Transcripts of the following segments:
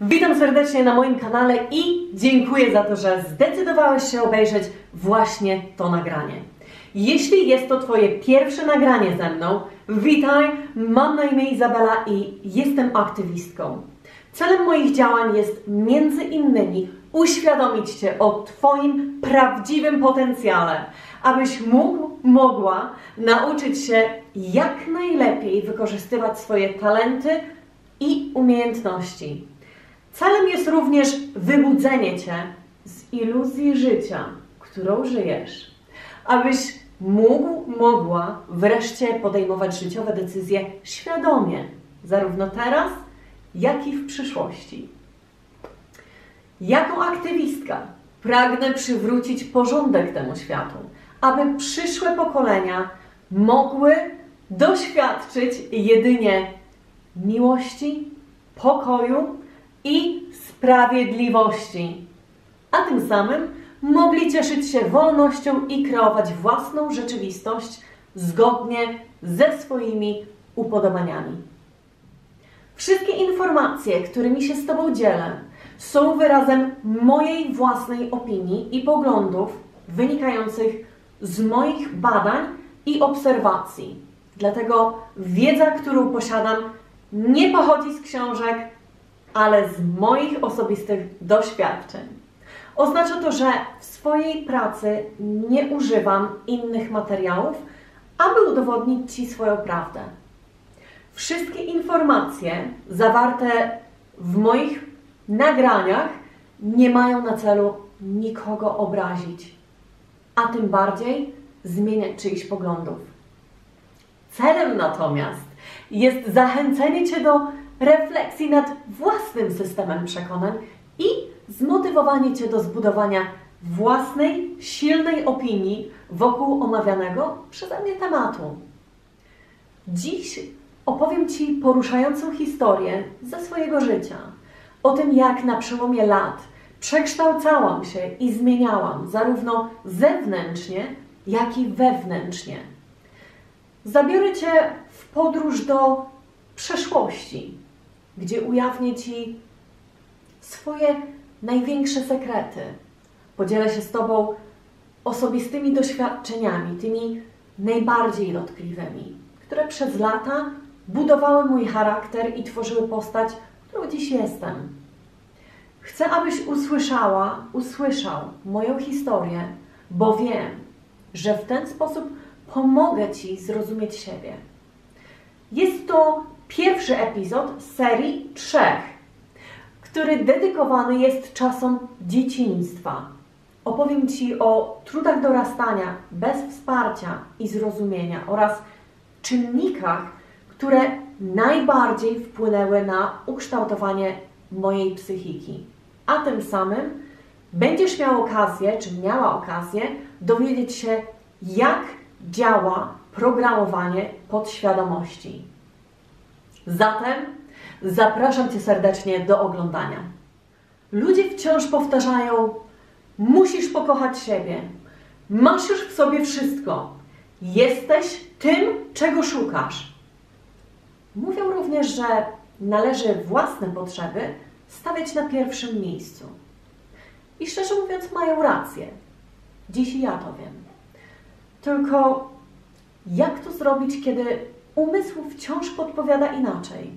Witam serdecznie na moim kanale i dziękuję za to, że zdecydowałeś się obejrzeć właśnie to nagranie. Jeśli jest to Twoje pierwsze nagranie ze mną, witaj, mam na imię Izabela i jestem aktywistką. Celem moich działań jest między innymi uświadomić Cię o Twoim prawdziwym potencjale, abyś mogła nauczyć się jak najlepiej wykorzystywać swoje talenty i umiejętności. Celem jest również wybudzenie Cię z iluzji życia, którą żyjesz, abyś mogła wreszcie podejmować życiowe decyzje świadomie, zarówno teraz, jak i w przyszłości. Jako aktywistka pragnę przywrócić porządek temu światu, aby przyszłe pokolenia mogły doświadczyć jedynie miłości, pokoju i sprawiedliwości, a tym samym mogli cieszyć się wolnością i kreować własną rzeczywistość zgodnie ze swoimi upodobaniami. Wszystkie informacje, którymi się z Tobą dzielę, są wyrazem mojej własnej opinii i poglądów wynikających z moich badań i obserwacji. Dlatego wiedza, którą posiadam, nie pochodzi z książek, ale z moich osobistych doświadczeń. Oznacza to, że w swojej pracy nie używam innych materiałów, aby udowodnić Ci swoją prawdę. Wszystkie informacje zawarte w moich nagraniach nie mają na celu nikogo obrazić, a tym bardziej zmieniać czyichś poglądów. Celem natomiast jest zachęcenie Cię do refleksji nad własnym systemem przekonań i zmotywowanie Cię do zbudowania własnej, silnej opinii wokół omawianego przeze mnie tematu. Dziś opowiem Ci poruszającą historię ze swojego życia. O tym, jak na przełomie lat przekształcałam się i zmieniałam zarówno zewnętrznie, jak i wewnętrznie. Zabiorę Cię w podróż do przeszłości, gdzie ujawnię Ci swoje największe sekrety. Podzielę się z Tobą osobistymi doświadczeniami, tymi najbardziej dotkliwymi, które przez lata budowały mój charakter i tworzyły postać, którą dziś jestem. Chcę, abyś usłyszał moją historię, bo wiem, że w ten sposób pomogę Ci zrozumieć siebie. Jest to pierwszy epizod z serii 3, który dedykowany jest czasom dzieciństwa. Opowiem Ci o trudach dorastania bez wsparcia i zrozumienia oraz czynnikach, które najbardziej wpłynęły na ukształtowanie mojej psychiki. A tym samym będziesz miał okazję, czy miała okazję, dowiedzieć się, jak działa programowanie podświadomości. Zatem zapraszam Cię serdecznie do oglądania. Ludzie wciąż powtarzają: musisz pokochać siebie, masz już w sobie wszystko, jesteś tym, czego szukasz. Mówią również, że należy własne potrzeby stawiać na pierwszym miejscu. I szczerze mówiąc, mają rację. Dziś ja to wiem. Tylko jak to zrobić, kiedy umysł wciąż podpowiada inaczej?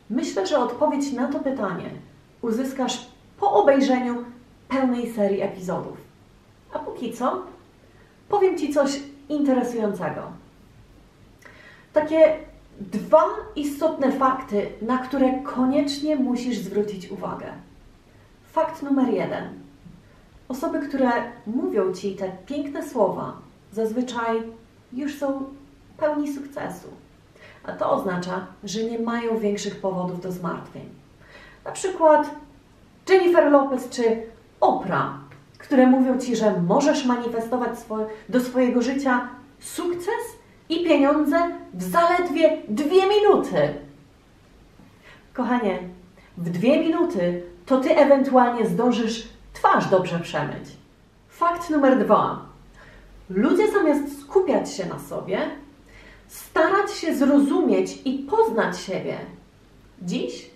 Myślę, że odpowiedź na to pytanie uzyskasz po obejrzeniu pełnej serii epizodów. A póki co, powiem Ci coś interesującego. Takie 2 istotne fakty, na które koniecznie musisz zwrócić uwagę. Fakt numer 1. Osoby, które mówią Ci te piękne słowa, zazwyczaj już są pełni sukcesu. A to oznacza, że nie mają większych powodów do zmartwień. Na przykład Jennifer Lopez czy Oprah, które mówią Ci, że możesz manifestować do swojego życia sukces i pieniądze w zaledwie 2 minuty. Kochanie, w 2 minuty to Ty ewentualnie zdążysz twarz dobrze przemyć. Fakt numer 2. Ludzie zamiast skupiać się na sobie, starać się zrozumieć i poznać siebie, dziś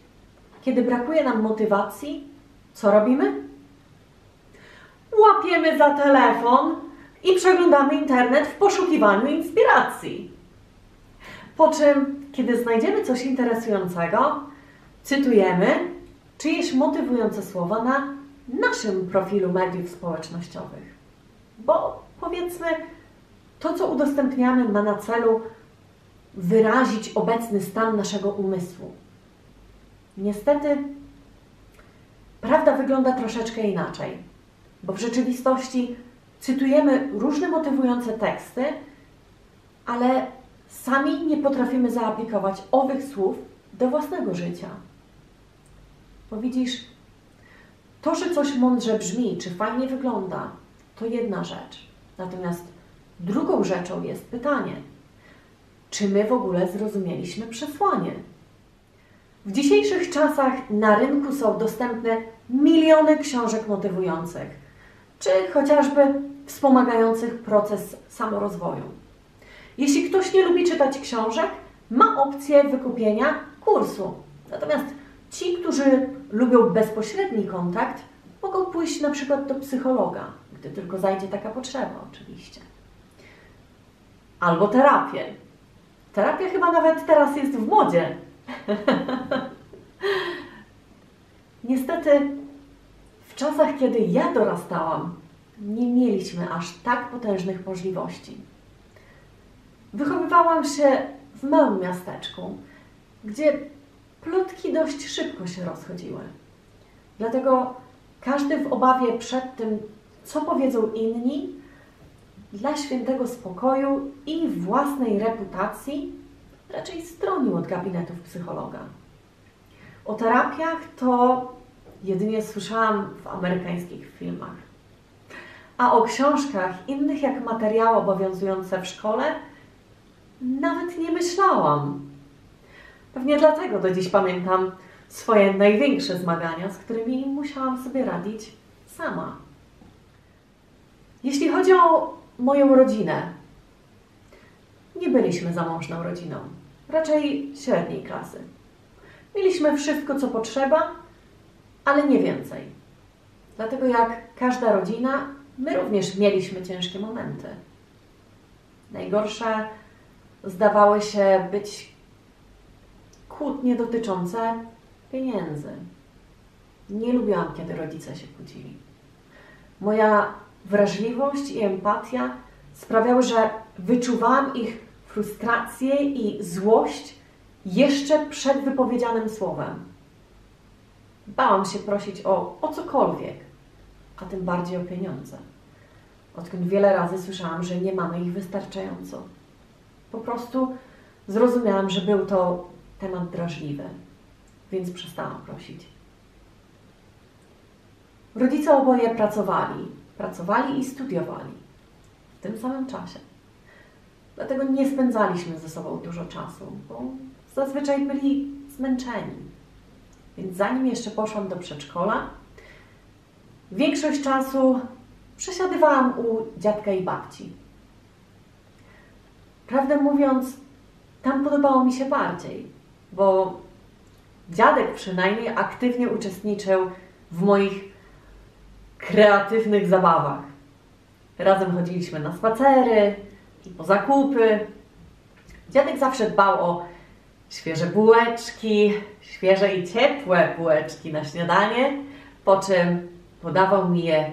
kiedy brakuje nam motywacji, co robimy? Łapiemy za telefon i przeglądamy internet w poszukiwaniu inspiracji. Po czym, kiedy znajdziemy coś interesującego, cytujemy czyjeś motywujące słowa na naszym profilu mediów społecznościowych. Bo powiedzmy, to co udostępniamy ma na celu wyrazić obecny stan naszego umysłu. Niestety, prawda wygląda troszeczkę inaczej, bo w rzeczywistości cytujemy różne motywujące teksty, ale sami nie potrafimy zaaplikować owych słów do własnego życia. Bo widzisz, to, że coś mądrze brzmi, czy fajnie wygląda, to jedna rzecz. Natomiast drugą rzeczą jest pytanie, czy my w ogóle zrozumieliśmy przesłanie? W dzisiejszych czasach na rynku są dostępne miliony książek motywujących, czy chociażby wspomagających proces samorozwoju. Jeśli ktoś nie lubi czytać książek, ma opcję wykupienia kursu. Natomiast ci, którzy lubią bezpośredni kontakt, mogą pójść na przykład do psychologa, gdy tylko zajdzie taka potrzeba oczywiście. Albo terapię. Terapia chyba nawet teraz jest w modzie. Niestety, w czasach, kiedy ja dorastałam, nie mieliśmy aż tak potężnych możliwości. Wychowywałam się w małym miasteczku, gdzie plotki dość szybko się rozchodziły. Dlatego każdy w obawie przed tym, co powiedzą inni, dla świętego spokoju i własnej reputacji raczej stronił od gabinetów psychologa. O terapiach to jedynie słyszałam w amerykańskich filmach. A o książkach innych jak materiały obowiązujące w szkole nawet nie myślałam. Pewnie dlatego do dziś pamiętam swoje największe zmagania, z którymi musiałam sobie radzić sama. Jeśli chodzi o moją rodzinę, nie byliśmy zamożną rodziną, raczej średniej klasy. Mieliśmy wszystko, co potrzeba, ale nie więcej. Dlatego jak każda rodzina, my również mieliśmy ciężkie momenty. Najgorsze zdawały się być kłótnie dotyczące pieniędzy. Nie lubiłam, kiedy rodzice się kłócili. Moja wrażliwość i empatia sprawiały, że wyczuwałam ich frustrację i złość jeszcze przed wypowiedzianym słowem. Bałam się prosić o cokolwiek, a tym bardziej o pieniądze. Odkąd wiele razy słyszałam, że nie mamy ich wystarczająco. Po prostu zrozumiałam, że był to temat drażliwy, więc przestałam prosić. Rodzice oboje pracowali i studiowali w tym samym czasie. Dlatego nie spędzaliśmy ze sobą dużo czasu, bo zazwyczaj byli zmęczeni. Więc zanim jeszcze poszłam do przedszkola, większość czasu przesiadywałam u dziadka i babci. Prawdę mówiąc, tam podobało mi się bardziej, bo dziadek przynajmniej aktywnie uczestniczył w moich kreatywnych zabawach. Razem chodziliśmy na spacery i po zakupy. Dziadek zawsze dbał o świeże bułeczki, świeże i ciepłe bułeczki na śniadanie, po czym podawał mi je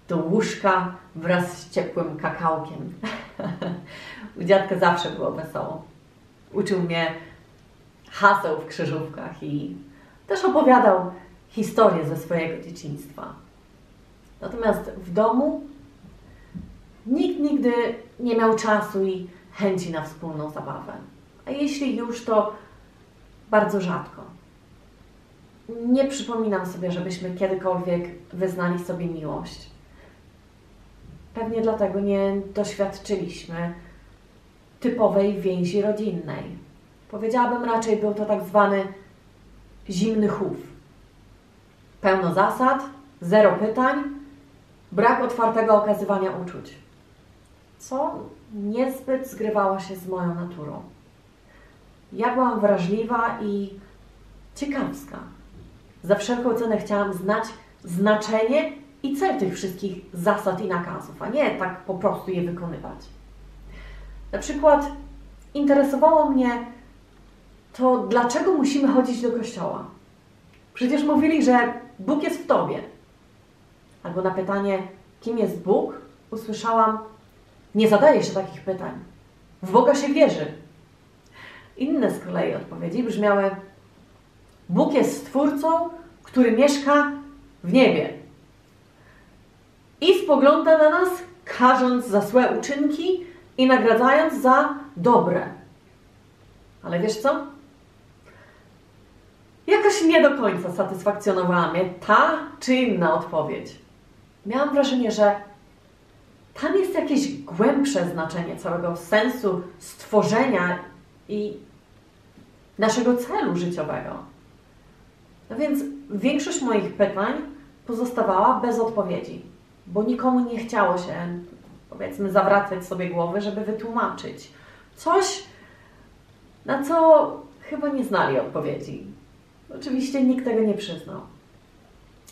do łóżka wraz z ciepłym kakałkiem. U dziadka zawsze było wesoło. Uczył mnie haseł w krzyżówkach i też opowiadał historie ze swojego dzieciństwa. Natomiast w domu nikt nigdy nie miał czasu i chęci na wspólną zabawę. A jeśli już, to bardzo rzadko. Nie przypominam sobie, żebyśmy kiedykolwiek wyznali sobie miłość. Pewnie dlatego nie doświadczyliśmy typowej więzi rodzinnej. Powiedziałabym raczej, był to tak zwany zimny chów. Pełno zasad, zero pytań, brak otwartego okazywania uczuć. Co niezbyt zgrywało się z moją naturą. Ja byłam wrażliwa i ciekawska. Za wszelką cenę chciałam znać znaczenie i cel tych wszystkich zasad i nakazów, a nie tak po prostu je wykonywać. Na przykład interesowało mnie to, dlaczego musimy chodzić do kościoła. Przecież mówili, że Bóg jest w Tobie. Albo na pytanie, kim jest Bóg, usłyszałam, nie zadaje się takich pytań. W Boga się wierzy. Inne z kolei odpowiedzi brzmiały, Bóg jest Stwórcą, który mieszka w niebie i spogląda na nas, karząc za złe uczynki i nagradzając za dobre. Ale wiesz co? Jakoś nie do końca satysfakcjonowała mnie ta czy inna odpowiedź. Miałam wrażenie, że tam jest jakieś głębsze znaczenie całego sensu stworzenia i naszego celu życiowego. No więc większość moich pytań pozostawała bez odpowiedzi, bo nikomu nie chciało się, powiedzmy, zawracać sobie głowy, żeby wytłumaczyć coś, na co chyba nie znali odpowiedzi. Oczywiście nikt tego nie przyznał.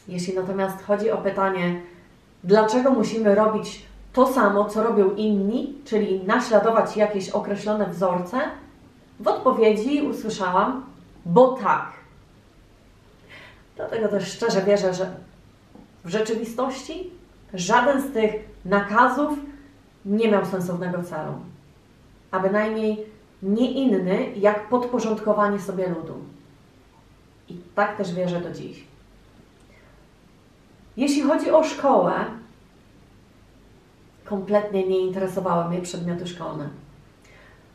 Jeśli natomiast chodzi o pytanie, dlaczego musimy robić to samo, co robią inni, czyli naśladować jakieś określone wzorce, w odpowiedzi usłyszałam, bo tak. Dlatego też szczerze wierzę, że w rzeczywistości żaden z tych nakazów nie miał sensownego celu, a bynajmniej nie inny jak podporządkowanie sobie ludu. I tak też wierzę do dziś. Jeśli chodzi o szkołę, kompletnie nie interesowały mnie przedmioty szkolne.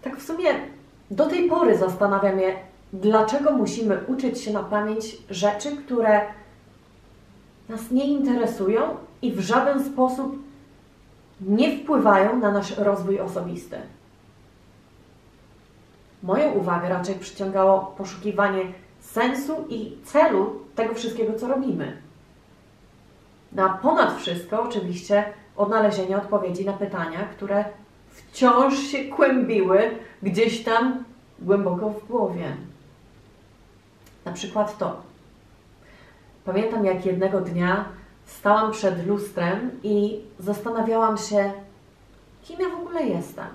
Tak w sumie do tej pory zastanawia mnie, dlaczego musimy uczyć się na pamięć rzeczy, które nas nie interesują i w żaden sposób nie wpływają na nasz rozwój osobisty. Moją uwagę raczej przyciągało poszukiwanie sensu i celu tego wszystkiego, co robimy. A ponad wszystko oczywiście odnalezienie odpowiedzi na pytania, które wciąż się kłębiły gdzieś tam głęboko w głowie. Na przykład to. Pamiętam, jak jednego dnia stałam przed lustrem i zastanawiałam się, kim ja w ogóle jestem.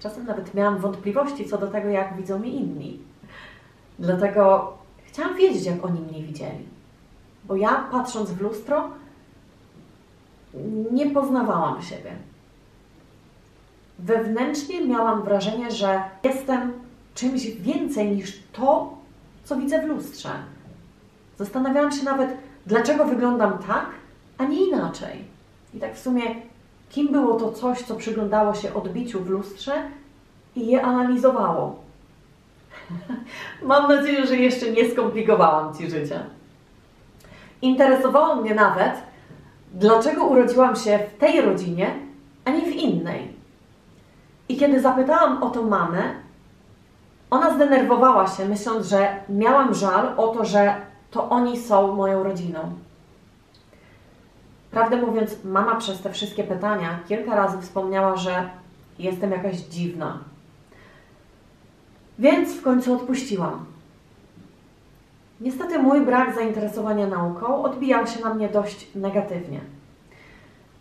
Czasem nawet miałam wątpliwości co do tego, jak widzą mnie inni. Dlatego chciałam wiedzieć, jak oni mnie widzieli. Bo ja, patrząc w lustro, nie poznawałam siebie. Wewnętrznie miałam wrażenie, że jestem czymś więcej niż to, co widzę w lustrze. Zastanawiałam się nawet, dlaczego wyglądam tak, a nie inaczej. I tak w sumie, kim było to coś, co przyglądało się odbiciu w lustrze i je analizowało. Mam nadzieję, że jeszcze nie skomplikowałam Ci życia. Interesowało mnie nawet, dlaczego urodziłam się w tej rodzinie, a nie w innej. I kiedy zapytałam o to mamę, ona zdenerwowała się, myśląc, że miałam żal o to, że to oni są moją rodziną. Prawdę mówiąc, mama przez te wszystkie pytania kilka razy wspomniała, że jestem jakaś dziwna. Więc w końcu odpuściłam. Niestety mój brak zainteresowania nauką odbijał się na mnie dość negatywnie.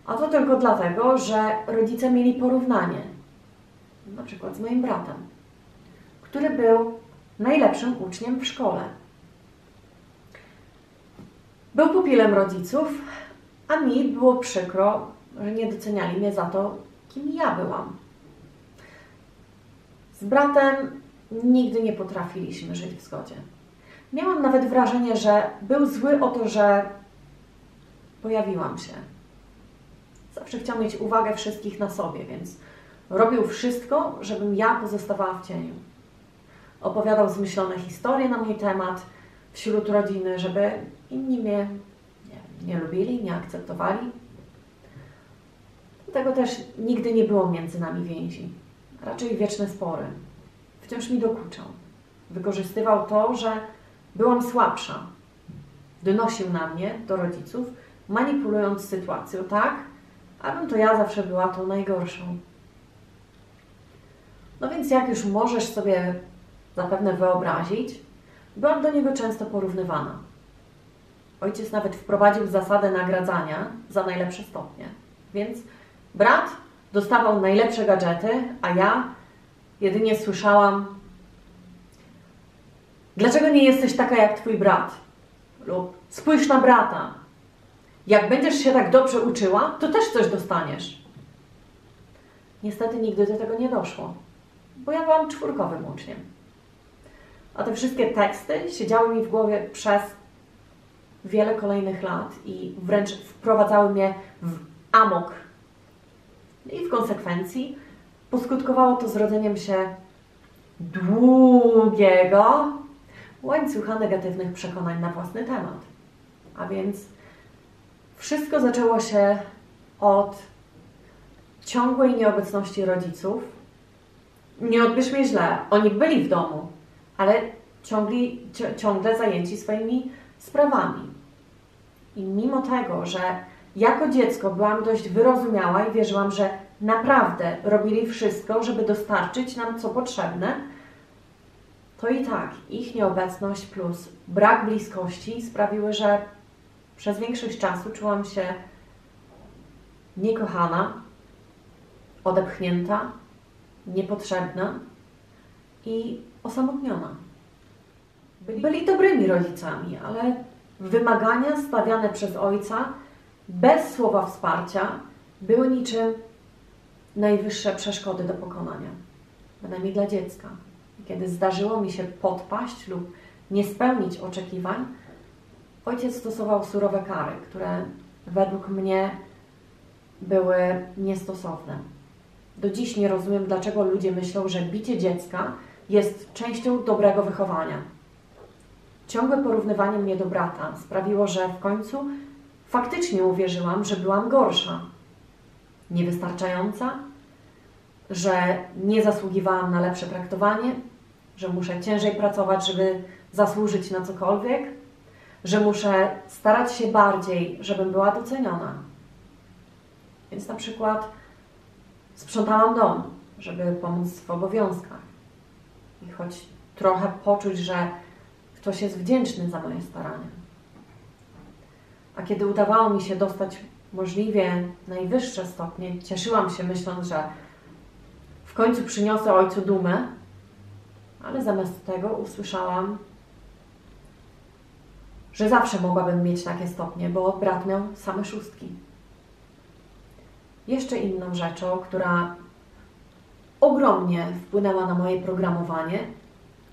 A to tylko dlatego, że rodzice mieli porównanie, na przykład z moim bratem, który był najlepszym uczniem w szkole. Był pupilem rodziców, a mi było przykro, że nie doceniali mnie za to, kim ja byłam. Z bratem nigdy nie potrafiliśmy żyć w zgodzie. Miałam nawet wrażenie, że był zły o to, że pojawiłam się. Zawsze chciał mieć uwagę wszystkich na sobie, więc robił wszystko, żebym ja pozostawała w cieniu. Opowiadał zmyślone historie na mój temat wśród rodziny, żeby inni mnie nie lubili, nie akceptowali. Dlatego też nigdy nie było między nami więzi. Raczej wieczne spory. Wciąż mi dokuczał. Wykorzystywał to, że byłam słabsza. Donosił na mnie, do rodziców, manipulując sytuacją tak, abym to ja zawsze była tą najgorszą. No więc jak już możesz sobie zapewne wyobrazić, byłam do niego często porównywana. Ojciec nawet wprowadził zasadę nagradzania za najlepsze stopnie. Więc brat dostawał najlepsze gadżety, a ja jedynie słyszałam: dlaczego nie jesteś taka jak twój brat? Lub spójrz na brata. Jak będziesz się tak dobrze uczyła, to też coś dostaniesz. Niestety nigdy do tego nie doszło, bo ja byłam czwórkowym uczniem. A te wszystkie teksty siedziały mi w głowie przez wiele kolejnych lat i wręcz wprowadzały mnie w amok. I w konsekwencji poskutkowało to zrodzeniem się długiego łańcucha negatywnych przekonań na własny temat. A więc wszystko zaczęło się od ciągłej nieobecności rodziców. Nie odbierz mnie źle, oni byli w domu, ale ciągle zajęci swoimi sprawami. I mimo tego, że jako dziecko byłam dość wyrozumiała i wierzyłam, że naprawdę robili wszystko, żeby dostarczyć nam co potrzebne, to i tak ich nieobecność plus brak bliskości sprawiły, że przez większość czasu czułam się niekochana, odepchnięta, niepotrzebna i osamotniona. Byli dobrymi rodzicami, ale wymagania stawiane przez ojca bez słowa wsparcia były niczym najwyższe przeszkody do pokonania, bynajmniej dla dziecka. Kiedy zdarzyło mi się podpaść lub nie spełnić oczekiwań, ojciec stosował surowe kary, które według mnie były niestosowne. Do dziś nie rozumiem, dlaczego ludzie myślą, że bicie dziecka jest częścią dobrego wychowania. Ciągłe porównywanie mnie do brata sprawiło, że w końcu faktycznie uwierzyłam, że byłam gorsza, niewystarczająca, że nie zasługiwałam na lepsze traktowanie, że muszę ciężej pracować, żeby zasłużyć na cokolwiek, że muszę starać się bardziej, żebym była doceniona. Więc na przykład sprzątałam dom, żeby pomóc w obowiązkach i choć trochę poczuć, że ktoś jest wdzięczny za moje starania. A kiedy udawało mi się dostać możliwie najwyższe stopnie, cieszyłam się, myśląc, że w końcu przyniosę ojcu dumę, ale zamiast tego usłyszałam, że zawsze mogłabym mieć takie stopnie, bo brat miał same szóstki. Jeszcze inną rzeczą, która ogromnie wpłynęła na moje programowanie,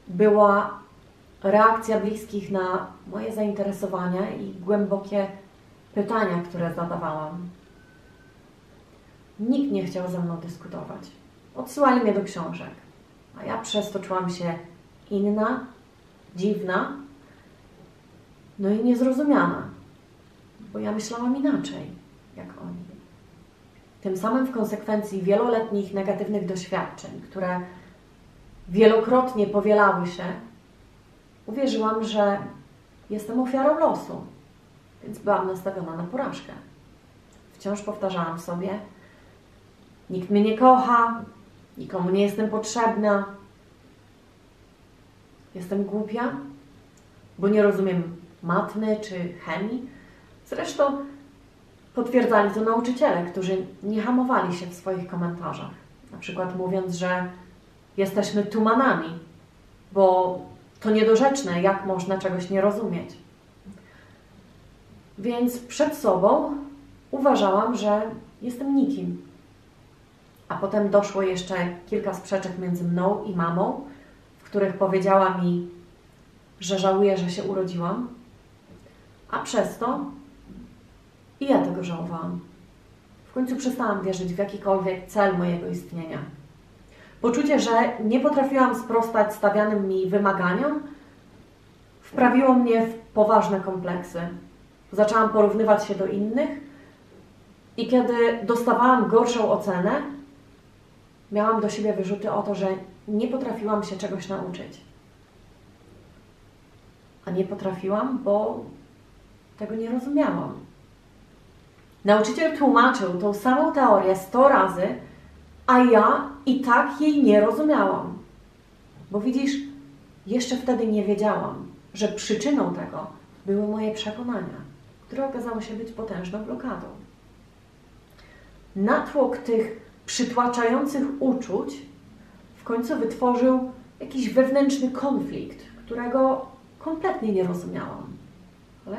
była reakcja bliskich na moje zainteresowania i głębokie pytania, które zadawałam. Nikt nie chciał ze mną dyskutować. Odsyłali mnie do książek, a ja przez to czułam się inna, dziwna, no i niezrozumiana, bo ja myślałam inaczej, jak oni. Tym samym w konsekwencji wieloletnich negatywnych doświadczeń, które wielokrotnie powielały się, uwierzyłam, że jestem ofiarą losu, więc byłam nastawiona na porażkę. Wciąż powtarzałam sobie: nikt mnie nie kocha, nikomu nie jestem potrzebna, jestem głupia, bo nie rozumiem matmy czy chemii. Zresztą potwierdzali to nauczyciele, którzy nie hamowali się w swoich komentarzach. Na przykład mówiąc, że jesteśmy tumanami, bo to niedorzeczne, jak można czegoś nie rozumieć. Więc przed sobą uważałam, że jestem nikim. A potem doszło jeszcze kilka sprzeczek między mną i mamą, w których powiedziała mi, że żałuje, że się urodziłam, a przez to i ja tego żałowałam. W końcu przestałam wierzyć w jakikolwiek cel mojego istnienia. Poczucie, że nie potrafiłam sprostać stawianym mi wymaganiom, wprawiło mnie w poważne kompleksy. Zaczęłam porównywać się do innych i kiedy dostawałam gorszą ocenę, miałam do siebie wyrzuty o to, że nie potrafiłam się czegoś nauczyć. A nie potrafiłam, bo tego nie rozumiałam. Nauczyciel tłumaczył tą samą teorię 100 razy, a ja i tak jej nie rozumiałam. Bo widzisz, jeszcze wtedy nie wiedziałam, że przyczyną tego były moje przekonania, które okazały się być potężną blokadą. Natłok tych przytłaczających uczuć w końcu wytworzył jakiś wewnętrzny konflikt, którego kompletnie nie rozumiałam. Ale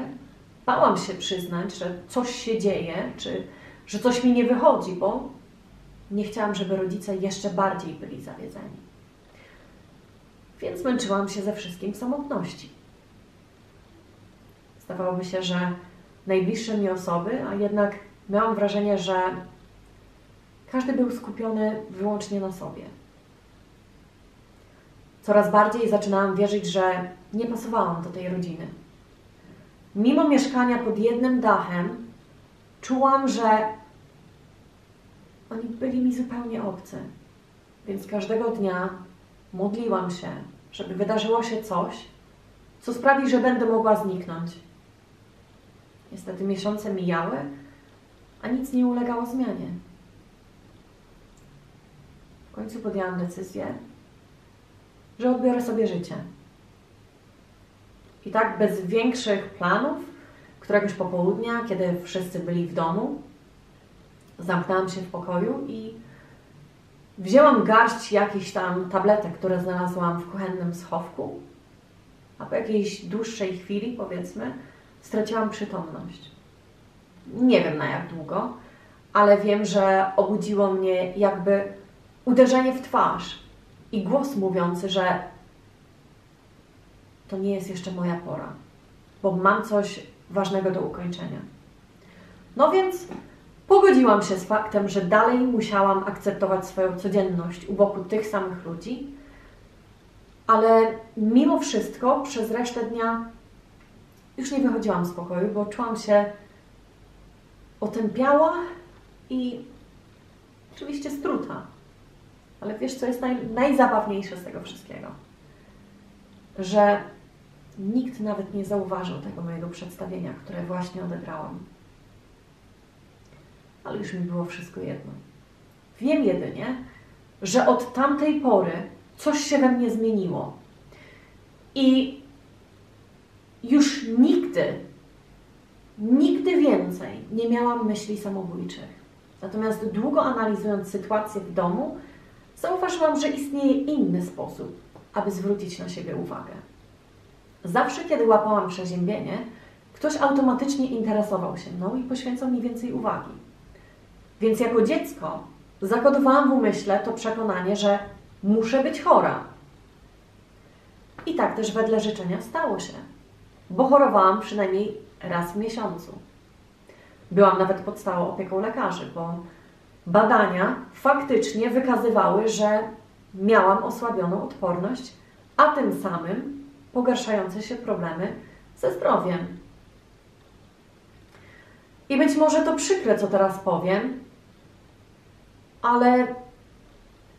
bałam się przyznać, że coś się dzieje, czy że coś mi nie wychodzi, bo nie chciałam, żeby rodzice jeszcze bardziej byli zawiedzeni. Więc męczyłam się ze wszystkim w samotności. Zdawałoby się, że najbliższe mi osoby, a jednak miałam wrażenie, że każdy był skupiony wyłącznie na sobie. Coraz bardziej zaczynałam wierzyć, że nie pasowałam do tej rodziny. Mimo mieszkania pod jednym dachem, czułam, że oni byli mi zupełnie obcy. Więc każdego dnia modliłam się, żeby wydarzyło się coś, co sprawi, że będę mogła zniknąć. Niestety miesiące mijały, a nic nie ulegało zmianie. W końcu podjęłam decyzję, że odbiorę sobie życie. I tak bez większych planów, któregoś popołudnia, kiedy wszyscy byli w domu, zamknęłam się w pokoju i wzięłam garść jakichś tam tabletek, które znalazłam w kuchennym schowku, a po jakiejś dłuższej chwili, powiedzmy, straciłam przytomność. Nie wiem na jak długo, ale wiem, że obudziło mnie jakby uderzenie w twarz i głos mówiący, że to nie jest jeszcze moja pora, bo mam coś ważnego do ukończenia. No więc pogodziłam się z faktem, że dalej musiałam akceptować swoją codzienność u boku tych samych ludzi, ale mimo wszystko przez resztę dnia już nie wychodziłam z pokoju, bo czułam się otępiała i oczywiście struta. Ale wiesz, co jest najzabawniejsze z tego wszystkiego? Że nikt nawet nie zauważył tego mojego przedstawienia, które właśnie odegrałam. Ale już mi było wszystko jedno. Wiem jedynie, że od tamtej pory coś się we mnie zmieniło. I już nigdy więcej nie miałam myśli samobójczych. Natomiast długo analizując sytuację w domu, zauważyłam, że istnieje inny sposób, aby zwrócić na siebie uwagę. Zawsze, kiedy łapałam przeziębienie, ktoś automatycznie interesował się mną i poświęcał mi więcej uwagi. Więc jako dziecko zakodowałam w umyśle to przekonanie, że muszę być chora. I tak też wedle życzenia stało się, bo chorowałam przynajmniej raz w miesiącu. Byłam nawet pod stałą opieką lekarzy, bo badania faktycznie wykazywały, że miałam osłabioną odporność, a tym samym pogarszające się problemy ze zdrowiem. I być może to przykre, co teraz powiem, ale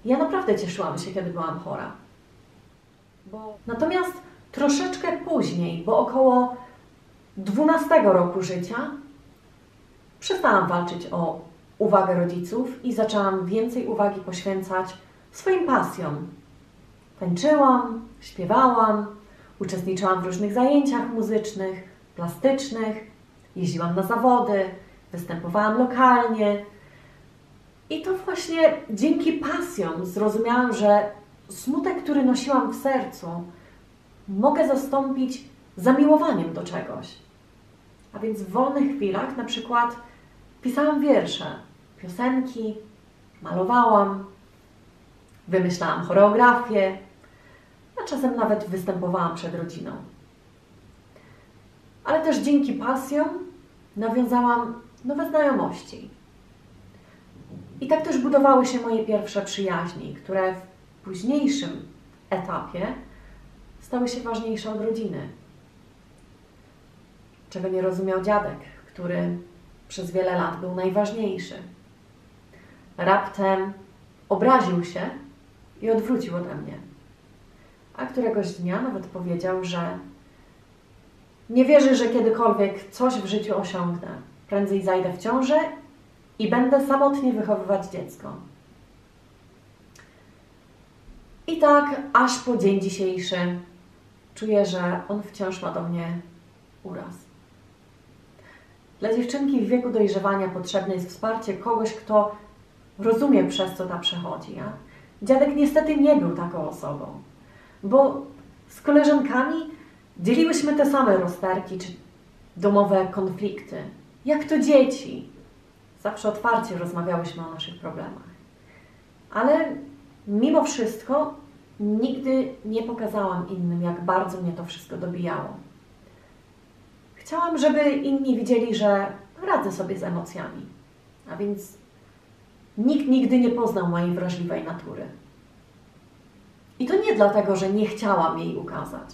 ja naprawdę cieszyłam się, kiedy byłam chora. Natomiast troszeczkę później, bo około 12 roku życia, przestałam walczyć o uwagę rodziców i zaczęłam więcej uwagi poświęcać swoim pasjom. Tańczyłam, śpiewałam, uczestniczyłam w różnych zajęciach muzycznych, plastycznych, jeździłam na zawody, występowałam lokalnie. I to właśnie dzięki pasjom zrozumiałam, że smutek, który nosiłam w sercu, mogę zastąpić zamiłowaniem do czegoś. A więc w wolnych chwilach na przykład pisałam wiersze, piosenki, malowałam, wymyślałam choreografię, a czasem nawet występowałam przed rodziną. Ale też dzięki pasjom nawiązałam nowe znajomości. I tak też budowały się moje pierwsze przyjaźni, które w późniejszym etapie stały się ważniejsze od rodziny. Czego nie rozumiał dziadek, który przez wiele lat był najważniejszy. Raptem obraził się i odwrócił ode mnie. A któregoś dnia nawet powiedział, że nie wierzy, że kiedykolwiek coś w życiu osiągnę. Prędzej zajdę w ciążę i będę samotnie wychowywać dziecko. I tak aż po dzień dzisiejszy czuję, że on wciąż ma do mnie uraz. Dla dziewczynki w wieku dojrzewania potrzebne jest wsparcie kogoś, kto rozumie, przez co ta przechodzi. A dziadek niestety nie był taką osobą, bo z koleżankami dzieliłyśmy te same rozterki czy domowe konflikty. Jak to dzieci. Zawsze otwarcie rozmawiałyśmy o naszych problemach. Ale mimo wszystko nigdy nie pokazałam innym, jak bardzo mnie to wszystko dobijało. Chciałam, żeby inni widzieli, że radzę sobie z emocjami. A więc nikt nigdy nie poznał mojej wrażliwej natury. I to nie dlatego, że nie chciałam jej ukazać.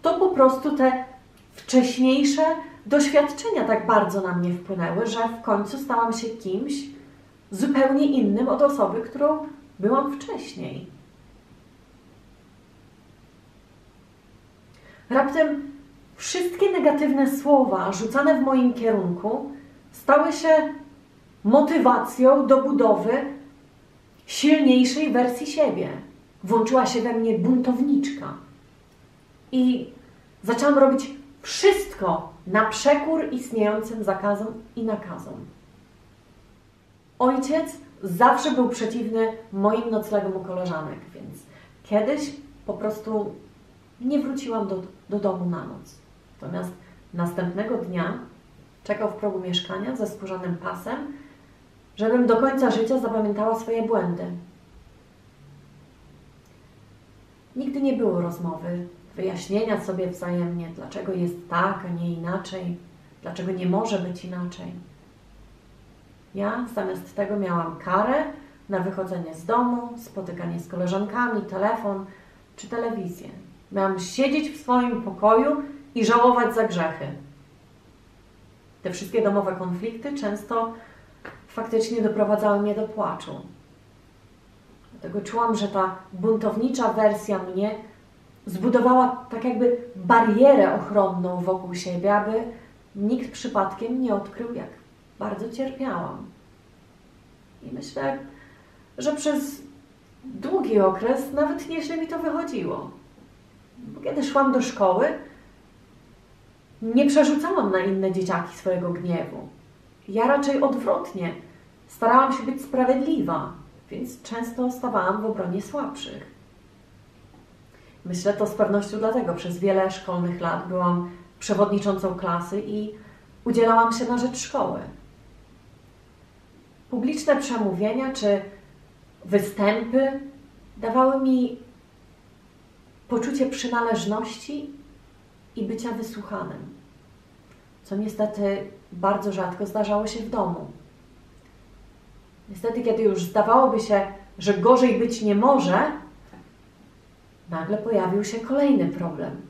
To po prostu te wcześniejsze doświadczenia tak bardzo na mnie wpłynęły, że w końcu stałam się kimś zupełnie innym od osoby, którą byłam wcześniej. Raptem wszystkie negatywne słowa rzucane w moim kierunku stały się motywacją do budowy silniejszej wersji siebie. Włączyła się we mnie buntowniczka. I zaczęłam robić wszystko na przekór istniejącym zakazom i nakazom. Ojciec zawsze był przeciwny moim noclegom u koleżanek, więc kiedyś po prostu nie wróciłam do domu na noc. Natomiast następnego dnia czekał w progu mieszkania ze skórzanym pasem, żebym do końca życia zapamiętała swoje błędy. Nigdy nie było rozmowy, wyjaśnienia sobie wzajemnie, dlaczego jest tak, a nie inaczej, dlaczego nie może być inaczej. Ja zamiast tego miałam karę na wychodzenie z domu, spotykanie z koleżankami, telefon czy telewizję. Miałam siedzieć w swoim pokoju i żałować za grzechy. Te wszystkie domowe konflikty często faktycznie doprowadzały mnie do płaczu. Dlatego czułam, że ta buntownicza wersja mnie zbudowała tak jakby barierę ochronną wokół siebie, aby nikt przypadkiem nie odkrył, jak bardzo cierpiałam. I myślę, że przez długi okres nawet nieźle mi to wychodziło. Bo kiedy szłam do szkoły, nie przerzucałam na inne dzieciaki swojego gniewu. Ja raczej odwrotnie. Starałam się być sprawiedliwa, więc często stawałam w obronie słabszych. Myślę to z pewnością dlatego przez wiele szkolnych lat byłam przewodniczącą klasy i udzielałam się na rzecz szkoły. Publiczne przemówienia czy występy dawały mi poczucie przynależności i bycia wysłuchanym, co niestety bardzo rzadko zdarzało się w domu. Niestety, kiedy już zdawałoby się, że gorzej być nie może, nagle pojawił się kolejny problem.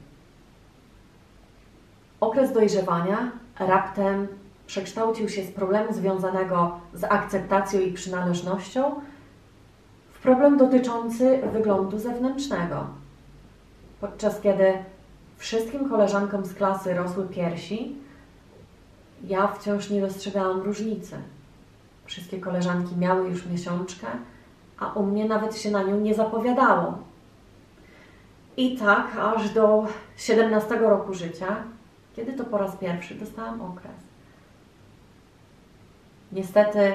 Okres dojrzewania raptem przekształcił się z problemu związanego z akceptacją i przynależnością w problem dotyczący wyglądu zewnętrznego. Podczas kiedy wszystkim koleżankom z klasy rosły piersi, ja wciąż nie dostrzegałam różnicy. Wszystkie koleżanki miały już miesiączkę, a u mnie nawet się na nią nie zapowiadało. I tak aż do 17 roku życia, kiedy to po raz pierwszy dostałam okres. Niestety,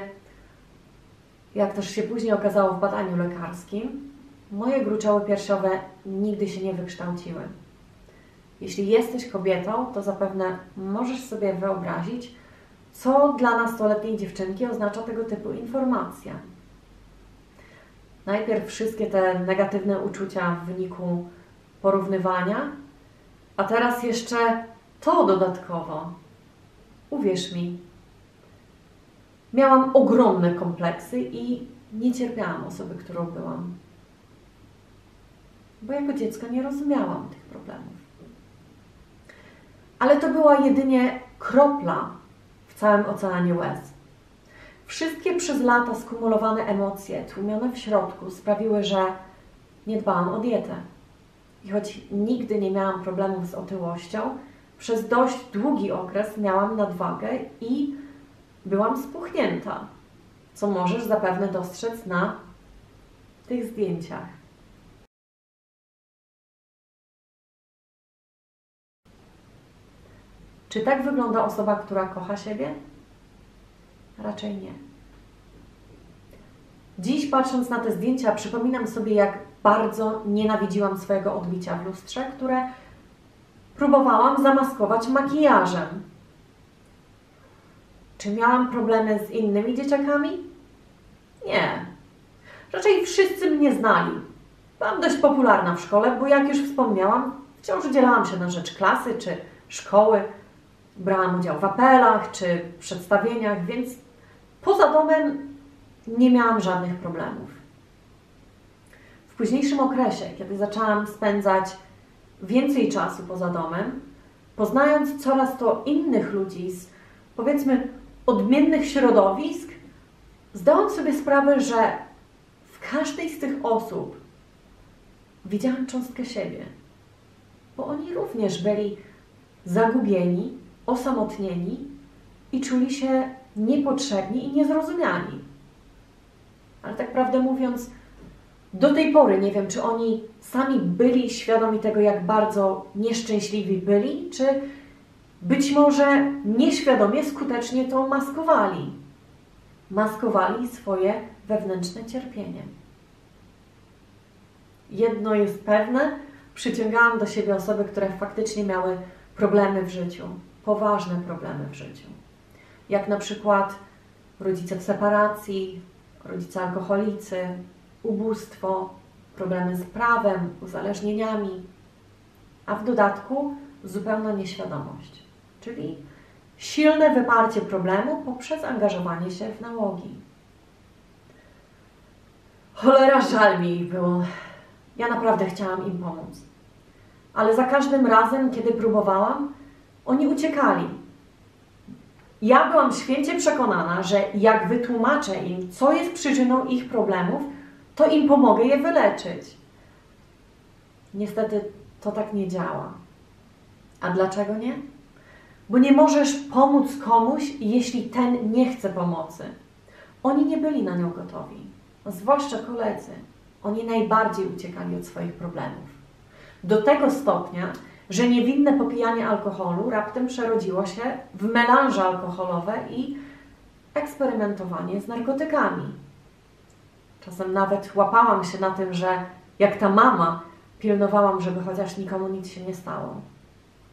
jak też się później okazało w badaniu lekarskim, moje gruczoły piersiowe nigdy się nie wykształciły. Jeśli jesteś kobietą, to zapewne możesz sobie wyobrazić, co dla nastoletniej dziewczynki oznacza tego typu informacja. Najpierw wszystkie te negatywne uczucia w wyniku porównywania, a teraz jeszcze to dodatkowo. Uwierz mi, miałam ogromne kompleksy i nie cierpiałam osoby, którą byłam. Bo jako dziecko nie rozumiałam tych problemów. Ale to była jedynie kropla w całym oceanie łez. Wszystkie przez lata skumulowane emocje, tłumione w środku, sprawiły, że nie dbałam o dietę. I choć nigdy nie miałam problemów z otyłością, przez dość długi okres miałam nadwagę i byłam spuchnięta, co możesz zapewne dostrzec na tych zdjęciach. Czy tak wygląda osoba, która kocha siebie? Raczej nie. Dziś, patrząc na te zdjęcia, przypominam sobie, jak bardzo nienawidziłam swojego odbicia w lustrze, które próbowałam zamaskować makijażem. Czy miałam problemy z innymi dzieciakami? Nie. Raczej wszyscy mnie znali. Byłam dość popularna w szkole, bo jak już wspomniałam, wciąż udzielałam się na rzecz klasy czy szkoły. Brałam udział w apelach czy przedstawieniach, więc poza domem nie miałam żadnych problemów. W późniejszym okresie, kiedy zaczęłam spędzać więcej czasu poza domem, poznając coraz to innych ludzi z, powiedzmy, odmiennych środowisk, zdałam sobie sprawę, że w każdej z tych osób widziałam cząstkę siebie, bo oni również byli zagubieni, osamotnieni i czuli się niepotrzebni i niezrozumiani. Ale tak prawdę mówiąc, do tej pory nie wiem, czy oni sami byli świadomi tego, jak bardzo nieszczęśliwi byli, czy być może nieświadomie, skutecznie to maskowali. Maskowali swoje wewnętrzne cierpienie. Jedno jest pewne, przyciągałam do siebie osoby, które faktycznie miały problemy w życiu, poważne problemy w życiu. Jak na przykład rodzice w separacji, rodzice alkoholicy, ubóstwo, problemy z prawem, uzależnieniami, a w dodatku zupełna nieświadomość, czyli silne wyparcie problemu poprzez angażowanie się w nałogi. Cholera, żal mi ich było. Ja naprawdę chciałam im pomóc. Ale za każdym razem, kiedy próbowałam, oni uciekali. Ja byłam święcie przekonana, że jak wytłumaczę im, co jest przyczyną ich problemów, to im pomogę je wyleczyć. Niestety to tak nie działa. A dlaczego nie? Bo nie możesz pomóc komuś, jeśli ten nie chce pomocy. Oni nie byli na nią gotowi, zwłaszcza koledzy. Oni najbardziej uciekali od swoich problemów. Do tego stopnia, że niewinne popijanie alkoholu raptem przerodziło się w melanże alkoholowe i eksperymentowanie z narkotykami. Czasem nawet łapałam się na tym, że jak ta mama pilnowałam, żeby chociaż nikomu nic się nie stało.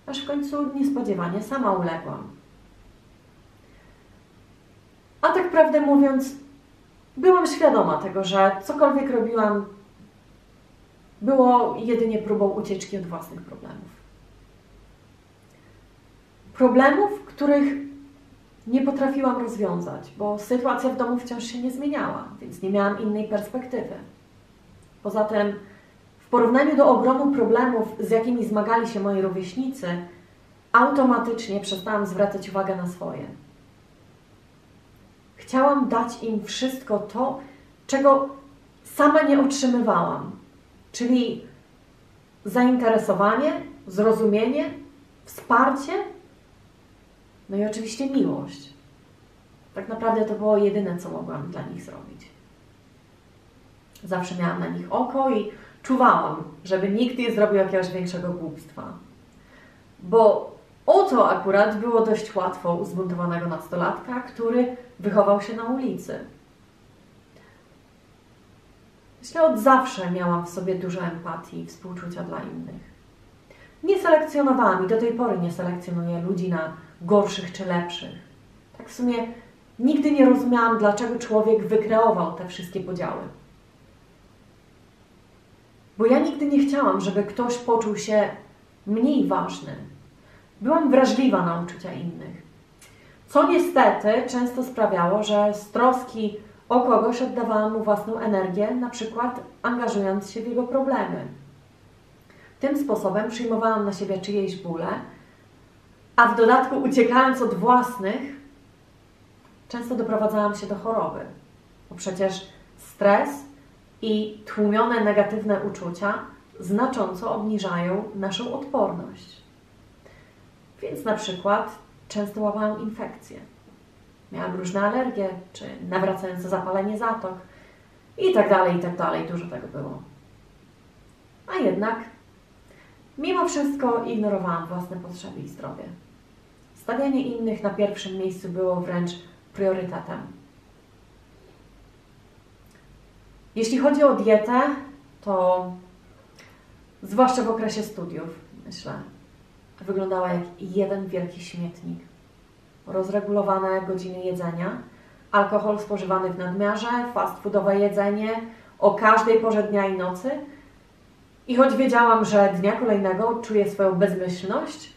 Aż w końcu niespodziewanie sama uległam. A tak prawdę mówiąc, byłam świadoma tego, że cokolwiek robiłam, było jedynie próbą ucieczki od własnych problemów. Problemów, których nie potrafiłam rozwiązać, bo sytuacja w domu wciąż się nie zmieniała, więc nie miałam innej perspektywy. Poza tym, w porównaniu do ogromu problemów, z jakimi zmagali się moi rówieśnicy, automatycznie przestałam zwracać uwagę na swoje. Chciałam dać im wszystko to, czego sama nie otrzymywałam, czyli zainteresowanie, zrozumienie, wsparcie, no i oczywiście miłość. Tak naprawdę to było jedyne, co mogłam dla nich zrobić. Zawsze miałam na nich oko i czuwałam, żeby nikt nie zrobił jakiegoś większego głupstwa. Bo o to akurat było dość łatwo u zbuntowanego nastolatka, który wychował się na ulicy. Myślę, od zawsze miałam w sobie dużo empatii i współczucia dla innych. Nie selekcjonowałam i do tej pory nie selekcjonuję ludzi na gorszych czy lepszych. Tak w sumie nigdy nie rozumiałam, dlaczego człowiek wykreował te wszystkie podziały. Bo ja nigdy nie chciałam, żeby ktoś poczuł się mniej ważny. Byłam wrażliwa na uczucia innych. Co niestety często sprawiało, że z troski o kogoś oddawałam mu własną energię, na przykład angażując się w jego problemy. Tym sposobem przyjmowałam na siebie czyjeś bóle, a w dodatku uciekając od własnych, często doprowadzałam się do choroby. Bo przecież stres i tłumione negatywne uczucia znacząco obniżają naszą odporność. Więc na przykład często łapałam infekcje. Miałam różne alergie, czy nawracające zapalenie zatok i tak dalej, dużo tego było. A jednak mimo wszystko ignorowałam własne potrzeby i zdrowie. Stawianie innych na pierwszym miejscu było wręcz priorytetem. Jeśli chodzi o dietę, to zwłaszcza w okresie studiów, myślę, wyglądała jak jeden wielki śmietnik. Rozregulowane godziny jedzenia, alkohol spożywany w nadmiarze, fast foodowe jedzenie o każdej porze dnia i nocy. I choć wiedziałam, że dnia kolejnego czuję swoją bezmyślność,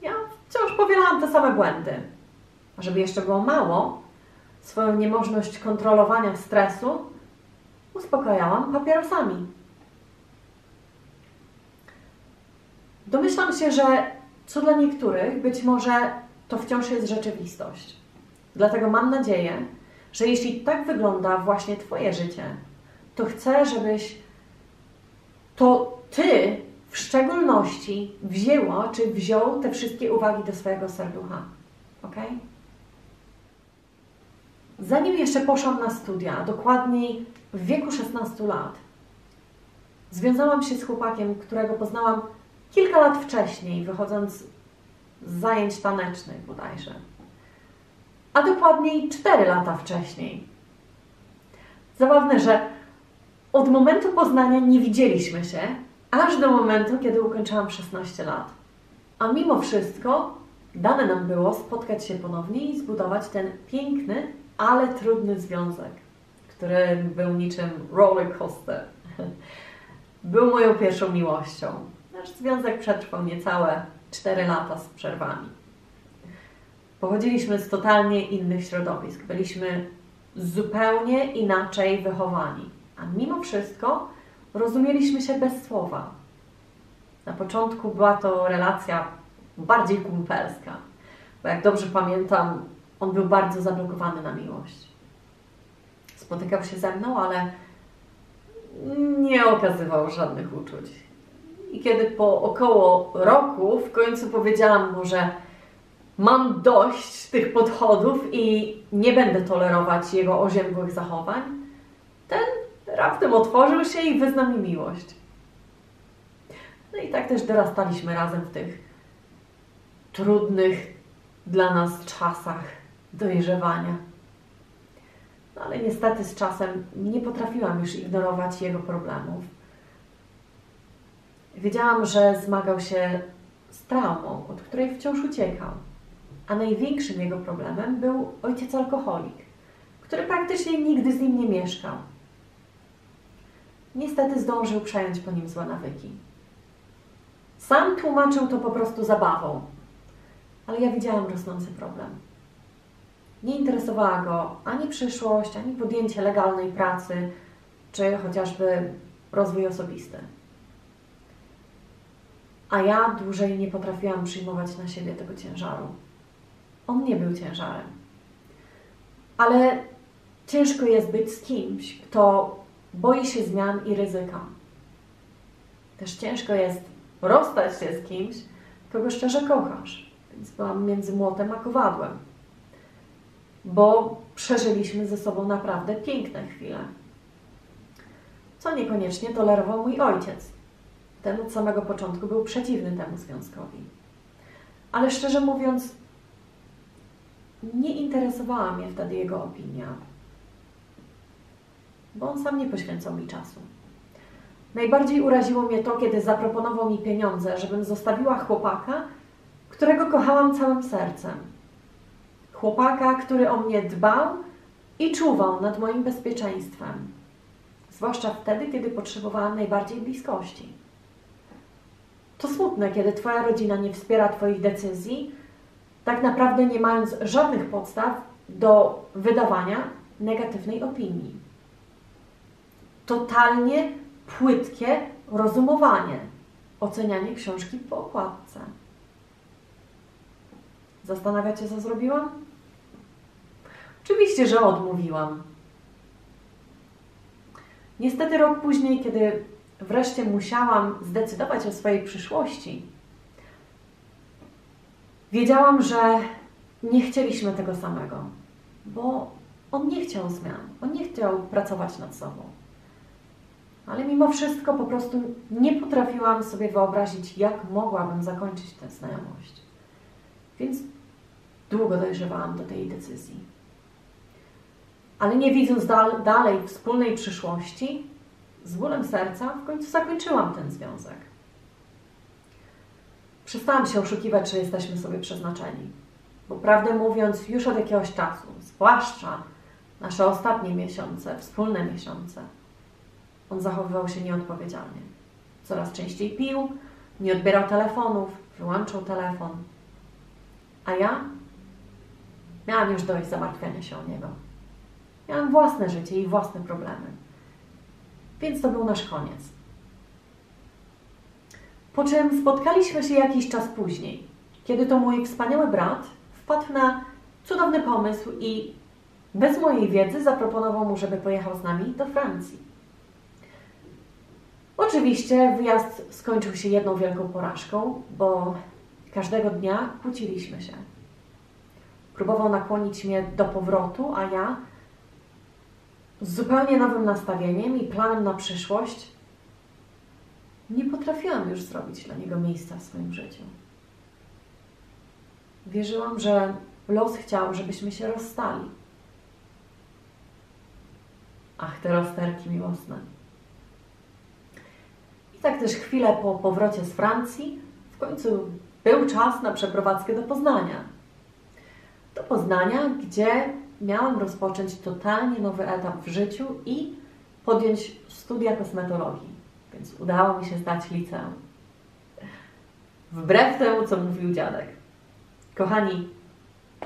ja wciąż powielałam te same błędy. A żeby jeszcze było mało, swoją niemożność kontrolowania stresu uspokajałam papierosami. Domyślam się, że co dla niektórych być może to wciąż jest rzeczywistość. Dlatego mam nadzieję, że jeśli tak wygląda właśnie Twoje życie, to chcę, żebyś to Ty w szczególności wzięła czy wziął te wszystkie uwagi do swojego serducha. Ok? Zanim jeszcze poszłam na studia, dokładniej w wieku 16 lat, związałam się z chłopakiem, którego poznałam kilka lat wcześniej, wychodząc z zajęć tanecznych bodajże. A dokładniej 4 lata wcześniej. Zabawne, że od momentu poznania nie widzieliśmy się, aż do momentu, kiedy ukończyłam 16 lat. A mimo wszystko dane nam było spotkać się ponownie i zbudować ten piękny, ale trudny związek, który był niczym roller coaster. Był moją pierwszą miłością. Nasz związek przetrwał niecałe 4 lata z przerwami. Pochodziliśmy z totalnie innych środowisk. Byliśmy zupełnie inaczej wychowani. A mimo wszystko rozumieliśmy się bez słowa. Na początku była to relacja bardziej kumpelska. Bo jak dobrze pamiętam, on był bardzo zablokowany na miłość. Spotykał się ze mną, ale nie okazywał żadnych uczuć. I kiedy po około roku w końcu powiedziałam mu, że mam dość tych podchodów i nie będę tolerować jego oziębłych zachowań, ten raptem otworzył się i wyznał mi miłość. No i tak też dorastaliśmy razem w tych trudnych dla nas czasach dojrzewania. No ale niestety z czasem nie potrafiłam już ignorować jego problemów. Wiedziałam, że zmagał się z traumą, od której wciąż uciekał. A największym jego problemem był ojciec alkoholik, który praktycznie nigdy z nim nie mieszkał. Niestety zdążył przejąć po nim złe nawyki. Sam tłumaczył to po prostu zabawą, ale ja widziałam rosnący problem. Nie interesowała go ani przyszłość, ani podjęcie legalnej pracy, czy chociażby rozwój osobisty. A ja dłużej nie potrafiłam przyjmować na siebie tego ciężaru. On nie był ciężarem. Ale ciężko jest być z kimś, kto boi się zmian i ryzyka. Też ciężko jest rozstać się z kimś, kogo szczerze kochasz. Więc byłam między młotem a kowadłem. Bo przeżyliśmy ze sobą naprawdę piękne chwile. Co niekoniecznie tolerował mój ojciec. Ten od samego początku był przeciwny temu związkowi. Ale szczerze mówiąc, nie interesowała mnie wtedy jego opinia. Bo on sam nie poświęcał mi czasu. Najbardziej uraziło mnie to, kiedy zaproponował mi pieniądze, żebym zostawiła chłopaka, którego kochałam całym sercem. Chłopaka, który o mnie dbał i czuwał nad moim bezpieczeństwem. Zwłaszcza wtedy, kiedy potrzebowałam najbardziej bliskości. To smutne, kiedy Twoja rodzina nie wspiera Twoich decyzji, tak naprawdę nie mając żadnych podstaw do wydawania negatywnej opinii. Totalnie płytkie rozumowanie, ocenianie książki po okładce. Zastanawiacie, co zrobiłam? Oczywiście, że odmówiłam. Niestety rok później, kiedy wreszcie musiałam zdecydować o swojej przyszłości, wiedziałam, że nie chcieliśmy tego samego, bo on nie chciał zmian, on nie chciał pracować nad sobą. Ale mimo wszystko po prostu nie potrafiłam sobie wyobrazić, jak mogłabym zakończyć tę znajomość. Więc długo dojrzewałam do tej decyzji. Ale nie widząc dalej wspólnej przyszłości, z bólem serca w końcu zakończyłam ten związek. Przestałam się oszukiwać, że jesteśmy sobie przeznaczeni. Bo prawdę mówiąc, już od jakiegoś czasu, zwłaszcza nasze ostatnie miesiące, wspólne miesiące, on zachowywał się nieodpowiedzialnie. Coraz częściej pił, nie odbierał telefonów, wyłączał telefon. A ja miałam już dość zamartwiania się o niego. Miałam własne życie i własne problemy. Więc to był nasz koniec. Po czym spotkaliśmy się jakiś czas później, kiedy to mój wspaniały brat wpadł na cudowny pomysł i bez mojej wiedzy zaproponował mu, żeby pojechał z nami do Francji. Oczywiście wyjazd skończył się jedną wielką porażką, bo każdego dnia kłóciliśmy się. Próbował nakłonić mnie do powrotu, a ja z zupełnie nowym nastawieniem i planem na przyszłość nie potrafiłam już zrobić dla niego miejsca w swoim życiu. Wierzyłam, że los chciał, żebyśmy się rozstali. Ach, te rozterki miłosne. I tak też chwilę po powrocie z Francji w końcu był czas na przeprowadzkę do Poznania. Do Poznania, gdzie miałam rozpocząć totalnie nowy etap w życiu i podjąć studia kosmetologii. Więc udało mi się zdać liceum. Wbrew temu, co mówił dziadek. Kochani,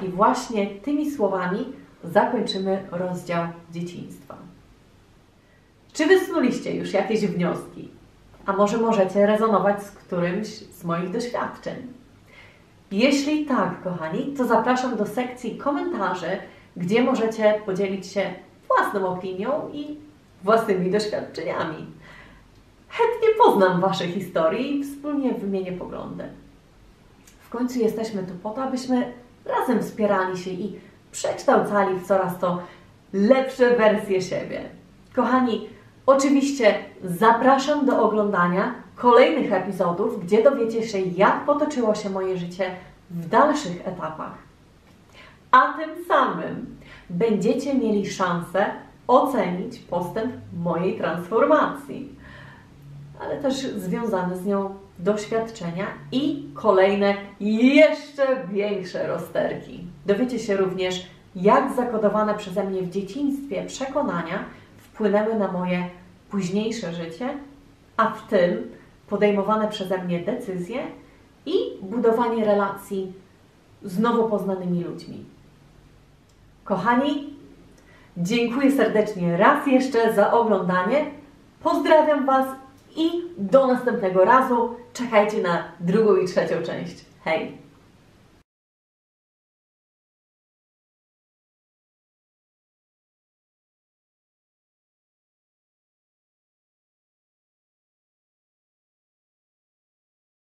i właśnie tymi słowami zakończymy rozdział dzieciństwa. Czy wysnuliście już jakieś wnioski? A może możecie rezonować z którymś z moich doświadczeń? Jeśli tak, kochani, to zapraszam do sekcji komentarzy, gdzie możecie podzielić się własną opinią i własnymi doświadczeniami. Chętnie poznam Wasze historie i wspólnie wymienię poglądy. W końcu jesteśmy tu po to, abyśmy razem wspierali się i przekształcali w coraz to lepsze wersje siebie. Kochani, oczywiście zapraszam do oglądania kolejnych epizodów, gdzie dowiecie się, jak potoczyło się moje życie w dalszych etapach. A tym samym będziecie mieli szansę ocenić postęp mojej transformacji, ale też związane z nią doświadczenia i kolejne, jeszcze większe rozterki. Dowiecie się również, jak zakodowane przeze mnie w dzieciństwie przekonania wpłynęły na moje późniejsze życie, a w tym podejmowane przeze mnie decyzje i budowanie relacji z nowo poznanymi ludźmi. Kochani, dziękuję serdecznie raz jeszcze za oglądanie. Pozdrawiam Was i do następnego razu. Czekajcie na drugą i trzecią część. Hej!